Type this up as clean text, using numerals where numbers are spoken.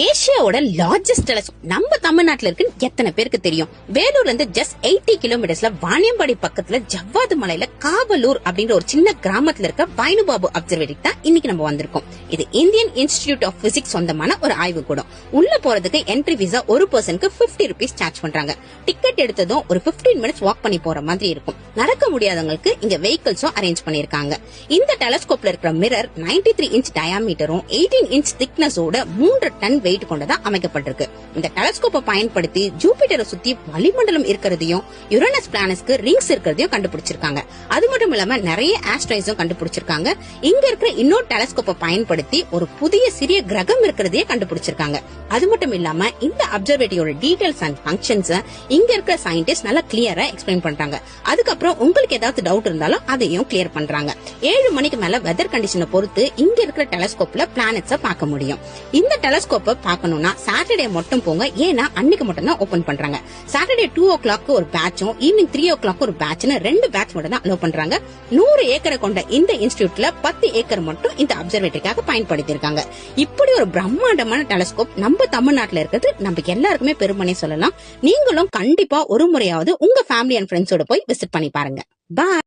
ஏசியாவோட largest telescope நம்ம தமிழ்நாட்டுல இருக்குன்னு எத்தனை பேருக்கு தெரியும்? வேலூர்ல இருந்து ஜஸ்ட் 80 கிலோமீட்டர்ஸ்ல வாணியம்பாடி பக்கத்துல ஜவ்வாது மலையில காவலூர் அப்படின்ற ஒரு சின்ன கிராமத்துல இருக்க வைனுபாபு அப்சர்வேட்டரி தான் இன்னைக்கு நம்ம வந்திருக்கோம். இது இந்தியன் இன்ஸ்டிடியூட் ஆஃப் பிசிக்ஸ் சொந்தமான ஒரு ஆய்வு கூடம். உள்ள போறதுக்கு என்ட்ரி விசா ஒரு பர்சனுக்கு 50 ரூபீஸ் சார்ஜ் பண்றாங்க. டிக்கெட் எடுத்ததும் ஒரு 15 மினிட்ஸ் வாக் பண்ணி போற மாதிரி இருக்கும். நடக்க முடியாதவங்களுக்கு இங்க வெஹிக்கிள்ஸும் அரேஞ்ச் பண்ணிருக்காங்க. இந்த டெலஸ்கோப்ல இருக்கிற மிரர் 93 இன்ச் டயாமீட்டரும் 18 இன்ச் திக்னஸோட 3 டன் வெயிட் கொண்டதா அமைக்கப்பட்டிருக்கு. இந்த டெலஸ்கோப்பை பயன்படுத்தி ஜூபிட்டரை சுத்தி வளிமண்டலம் இருக்கிறதையும் யுரேனஸ் பிளானட்ஸ்க்கு ரிங்ஸ் இருக்கிறதையும் கண்டுபிடிச்சிருக்காங்க. அது மட்டும் இல்லாம நிறைய ஆஸ்ட்ராய்ட்ஸும் கண்டுபிடிச்சிருக்காங்க. இங்க இருக்கிற இன்னொரு டெலஸ்கோப்பை பயன்படுத்தி ஒரு புதிய சிறிய கிரகம் இருக்கிறதையே கண்டுபிடிச்சிருக்காங்க. அது மட்டும் இல்லாம இந்த அப்சர்வேட்டரியோட டீடைல்ஸ் அண்ட் ஃபங்க்ஷன்ஸ் இங்க இருக்கிற சயின்டிஸ்ட் நல்லா கிளியரா எக்ஸ்பிளைன் பண்றாங்க. அதுக்கப்புறம் உங்களுக்கு ஏதாவது டவுட் இருந்தாலும் அதையும் கிளியர் பண்றாங்க. 7 மணிக்கு மேல வெதர் கண்டிஷனை பொறுத்து இங்க இருக்கிற டெலஸ்கோப்ல பிளானட்ஸை பார்க்க முடியும். இந்த டெலஸ்கோப்பை பார்க்கணும்னா சாட்டர்டே மட்டும் போங்க, ஏன்னா அன்னைக்கு மட்டும் தான் ஓபன் பண்றாங்க. சாட்டர்டே 2 o'clock ஒரு பேட்சும் ஈவினிங் 3 o'clock ஒரு பேட்ச்னு 2 பேட்ச் மட்டும் தான் அலோ பண்றாங்க. 100 ஏக்கரை கொண்ட இந்த இன்ஸ்டிடியூட்ல 10 ஏக்கர் மட்டும் இந்த அப்சர்வேட்டரிக்காக பயன்படுத்தி இருக்காங்க. இப்படி ஒரு பிரம்மாண்டமான டெலஸ்கோப் நம்ம தமிழ்நாட்டுல இருக்கிறது நம்ம எல்லாருக்குமே பெருமனே சொல்லலாம். நீங்களும் கண்டிப்பா ஒரு முறையாவது உங்க ஃபேமிலி அண்ட் ஃப்ரெண்ட்ஸோட போய் விசிட் பண்ணி பாருங்க. பாய்.